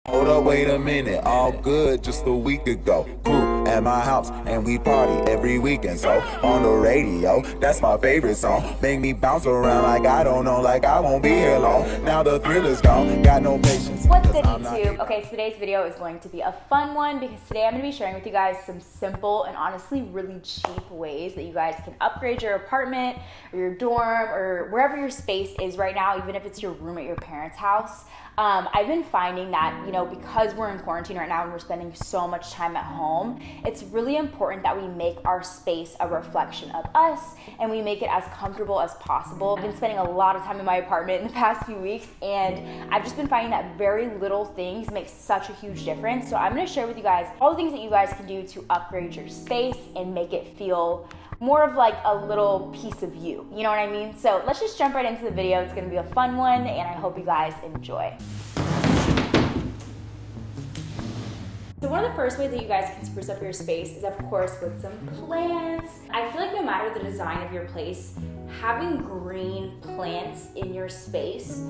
Hold up, wait a minute, all good just a week ago. Crew at my house and we party every weekend. So on the radio, that's my favorite song. Make me bounce around like I don't know, like I won't be here long. Now the thrill is gone, got no patience. What's good, YouTube? Okay, so today's video is going to be a fun one because today I'm going to be sharing with you guys some simple and honestly really cheap ways that you guys can upgrade your apartment or your dorm or wherever your space is right now, even if it's your room at your parents' house. I've been finding that, because we're in quarantine right now and we're spending so much time at home, it's really important that we make our space a reflection of us and we make it as comfortable as possible. I've been spending a lot of time in my apartment in the past few weeks and I've just been finding that very little things make such a huge difference. So I'm going to share with you guys all the things that you guys can do to upgrade your space and make it feel more of like a little piece of you know what I mean? So let's just jump right into the video. It's gonna be a fun one and I hope you guys enjoy. So one of the first ways that you guys can spruce up your space is of course with some plants. I feel like no matter the design of your place, having green plants in your space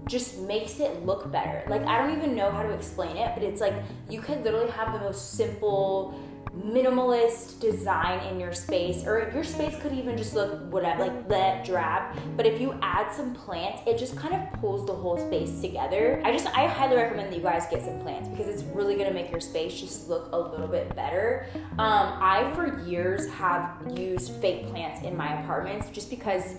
just makes it look better. Like I don't even know how to explain it, but it's like you could literally have the most simple minimalist design in your space, or your space could even just look whatever, like that drab, but if you add some plants, it just kind of pulls the whole space together. I highly recommend that you guys get some plants because it's really going to make your space just look a little bit better. I for years have used fake plants in my apartments just because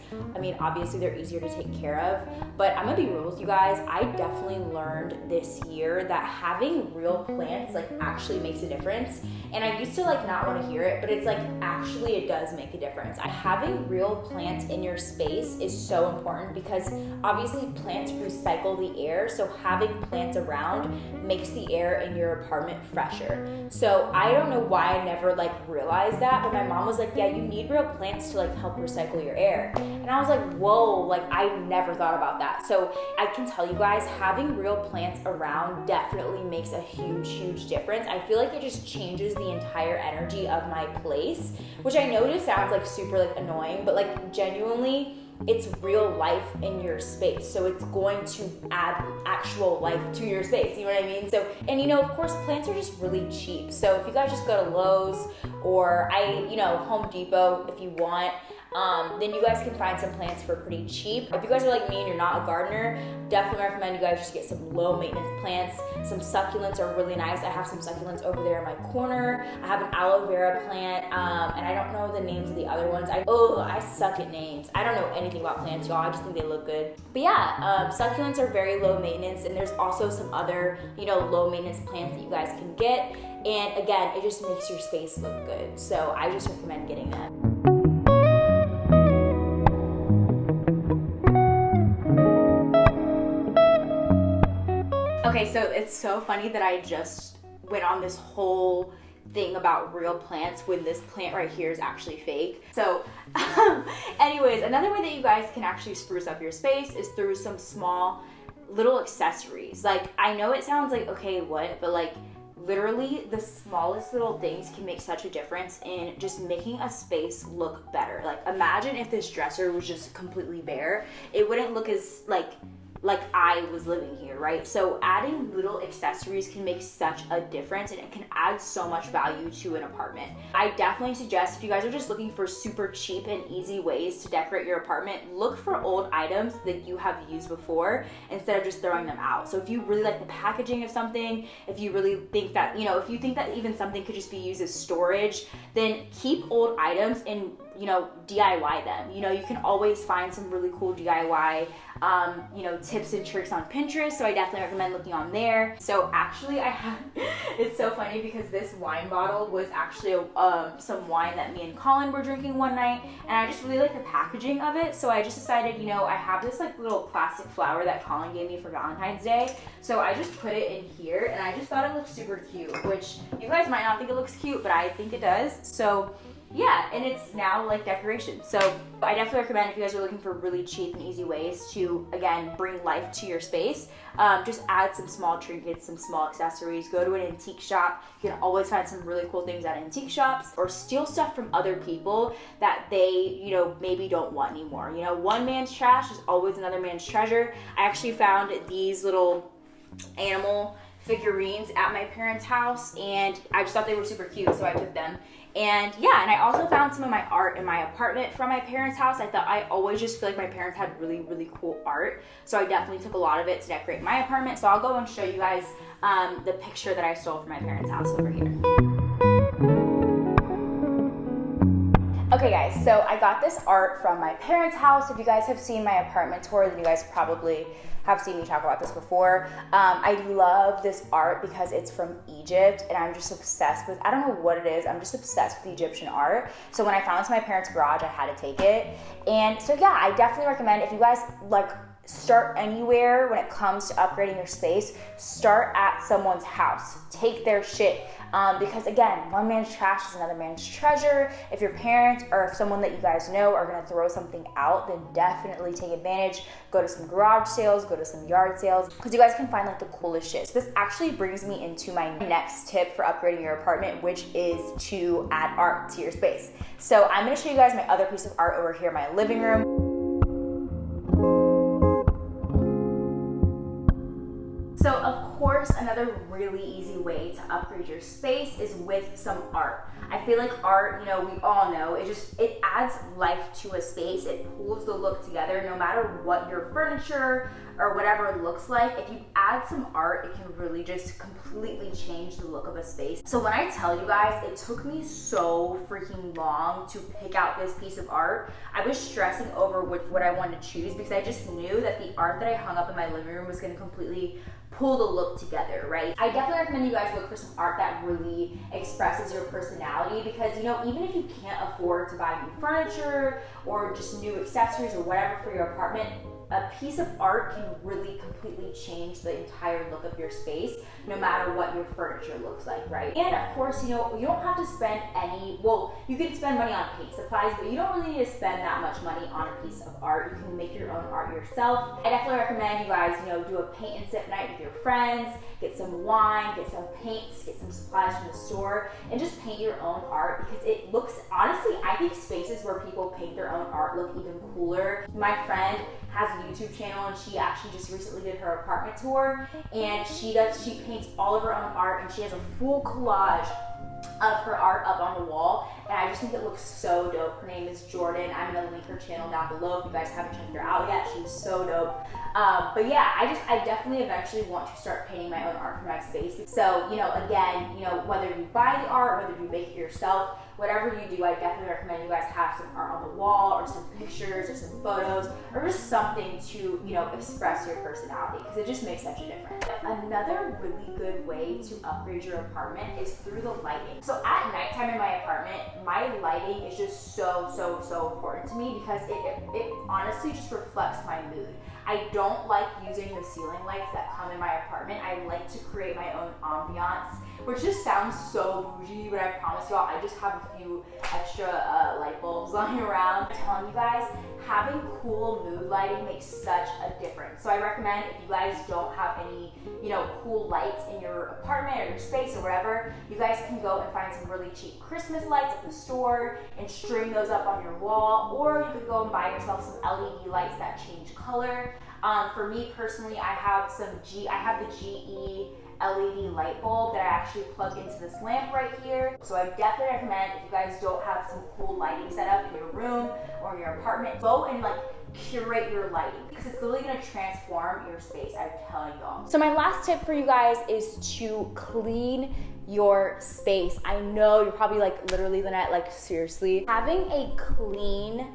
obviously they're easier to take care of, but I'm gonna be real with you guys, I definitely learned this year that having real plants actually makes a difference. And I used to not want to hear it, but it's actually it does make a difference. Having real plants in your space is so important because obviously plants recycle the air, so having plants around makes the air in your apartment fresher. So I don't know why I never realized that, but my mom was like, yeah, you need real plants to help recycle your air. And I was like, whoa, I never thought about that. So I can tell you guys, having real plants around definitely makes a huge difference. I feel like it just changes the entire energy of my place, which I know just sounds super annoying, but genuinely it's real life in your space, so it's going to add actual life to your space, you know what I mean? So, and of course plants are just really cheap, so if you guys just go to Lowe's or Home Depot if you want, then you guys can find some plants for pretty cheap. If you guys are like me and you're not a gardener, definitely recommend you guys just get some low maintenance plants. Some succulents are really nice. I have some succulents over there in my corner. I have an aloe vera plant, and I don't know the names of the other ones. I suck at names. I don't know anything about plants, y'all. I just think they look good. But yeah, succulents are very low maintenance, and there's also some other, low maintenance plants that you guys can get. And again, it just makes your space look good. So I just recommend getting that. Okay, so it's so funny that I just went on this whole thing about real plants when this plant right here is actually fake. So anyways, another way that you guys can actually spruce up your space is through some small little accessories. I know it sounds like, okay, what? But literally the smallest little things can make such a difference in just making a space look better. Imagine if this dresser was just completely bare. It wouldn't look as like I was living here, right? So adding little accessories can make such a difference and it can add so much value to an apartment. I definitely suggest if you guys are just looking for super cheap and easy ways to decorate your apartment, look for old items that you have used before instead of just throwing them out. So if you really like the packaging of something, if you really think that, if you think that even something could just be used as storage, then keep old items and DIY them. You can always find some really cool DIY tips and tricks on Pinterest, so I definitely recommend looking on there. So actually it's so funny because this wine bottle was actually some wine that me and Colin were drinking one night, and I just really like the packaging of it, so I just decided, I have this little plastic flower that Colin gave me for Valentine's Day, so I just put it in here and I just thought it looked super cute, which you guys might not think it looks cute, but I think it does. So yeah, and it's now decoration. So I definitely recommend if you guys are looking for really cheap and easy ways to, again, bring life to your space, just add some small trinkets, some small accessories, go to an antique shop. You can always find some really cool things at antique shops, or steal stuff from other people that they, maybe don't want anymore. One man's trash is always another man's treasure. I actually found these little animal figurines at my parents' house, and I just thought they were super cute, so I took them. And yeah, and I also found some of my art in my apartment from my parents' house. I always just feel like my parents had really, really cool art, so I definitely took a lot of it to decorate my apartment. So I'll go and show you guys the picture that I stole from my parents' house over here. Okay guys, so I got this art from my parents' house. If you guys have seen my apartment tour, then you guys probably have seen me talk about this before. I love this art because it's from Egypt, and I'm just obsessed with, I don't know what it is, I'm just obsessed with Egyptian art. So when I found this in my parents' garage, I had to take it. And so yeah, I definitely recommend, if you guys like start anywhere when it comes to upgrading your space, start at someone's house. Take their shit. Because again, one man's trash is another man's treasure. If your parents or if someone that you guys know are gonna throw something out, then definitely take advantage. Go to some garage sales, go to some yard sales, because you guys can find like the coolest shit. So this actually brings me into my next tip for upgrading your apartment, which is to add art to your space. So I'm gonna show you guys my other piece of art over here in my living room. So of course, another really easy way to upgrade your space is with some art. I feel like art, we all know, it adds life to a space. It pulls the look together. No matter what your furniture or whatever it looks like, if you add some art, it can really just completely change the look of a space. So when I tell you guys, it took me so freaking long to pick out this piece of art. I was stressing over what I wanted to choose because I just knew that the art that I hung up in my living room was gonna completely pull the look together, right? I definitely recommend you guys look for some art that really expresses your personality, because even if you can't afford to buy new furniture or just new accessories or whatever for your apartment, a piece of art can really completely change the entire look of your space, no matter what your furniture looks like, right? And of course, you don't have to spend you can spend money on paint supplies, but you don't really need to spend that much money on a piece of art. You can make your own art yourself. I definitely recommend you guys, do a paint and sip night with your friends, get some wine, get some paints, get some supplies from the store, and just paint your own art, because it looks, honestly, I think spaces where people paint their own art look even cooler. My friend has a YouTube channel, and she actually just recently did her apartment tour, and she paints all of her own art, and she has a full collage of her art up on the wall, and I just think it looks so dope. Her name is Jordan. I'm gonna link her channel down below if you guys haven't checked her out yet. She's so dope. But yeah, I definitely eventually want to start painting my own art for my space. So, again, whether you buy the art, whether you make it yourself, whatever you do, I definitely recommend you guys have some art on the wall, or some pictures, or some photos, or just something to, express your personality, because it just makes such a difference. Another really good way to upgrade your apartment is through the lighting. So at nighttime in my apartment, my lighting is just so important to me, because it honestly just reflects my mood. I don't like using the ceiling lights that come in my apartment. I like to create my own ambiance, which just sounds so bougie, but I promise y'all, I just have a few extra light bulbs lying around. I'm telling you guys, having cool mood lighting makes such a difference. So I recommend, if you guys don't have any, cool lights in your apartment or your space or whatever, you guys can go and find some really cheap Christmas lights at the store and string those up on your wall, or you could go and buy yourself some LED lights that change color. For me personally, I have the GE LED light bulb that I actually plug into this lamp right here. So I definitely recommend, if you guys don't have some cool lighting set up in your room or in your apartment, go and curate your lighting, because it's literally gonna transform your space, I tell y'all. So my last tip for you guys is to clean your space. I know you're probably literally, Lynette, seriously. Having a clean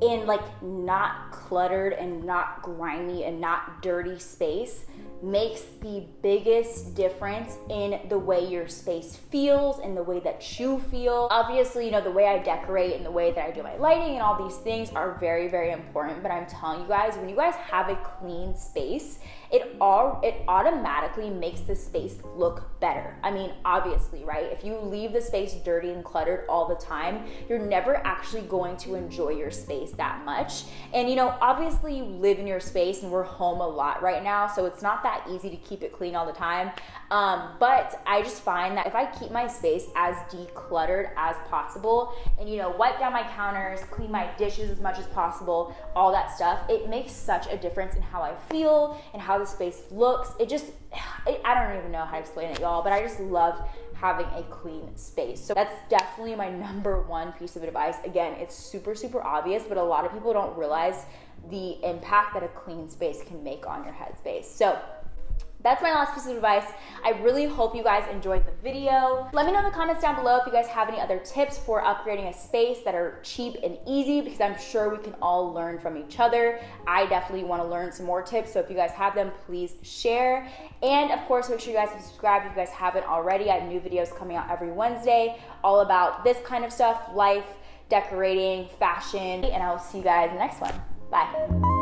and not cluttered and not grimy and not dirty space makes the biggest difference in the way your space feels and the way that you feel. Obviously, the way I decorate and the way that I do my lighting and all these things are very, very important, but I'm telling you guys, when you guys have a clean space, it automatically makes the space look better. I mean, obviously, right? If you leave the space dirty and cluttered all the time, you're never actually going to enjoy your space that much. And obviously you live in your space, and we're home a lot right now, so it's not that easy to keep it clean all the time. But I just find that if I keep my space as decluttered as possible, and wipe down my counters, clean my dishes as much as possible, all that stuff, it makes such a difference in how I feel and how the the space looks. I don't even know how to explain it, y'all, but I just love having a clean space. So that's definitely my number one piece of advice. Again, it's super, super obvious, but a lot of people don't realize the impact that a clean space can make on your headspace. So that's my last piece of advice. I really hope you guys enjoyed the video. Let me know in the comments down below if you guys have any other tips for upgrading a space that are cheap and easy, because I'm sure we can all learn from each other. I definitely want to learn some more tips, so if you guys have them, please share. And of course, make sure you guys subscribe if you guys haven't already. I have new videos coming out every Wednesday, all about this kind of stuff, life, decorating, fashion, and I will see you guys in the next one. Bye.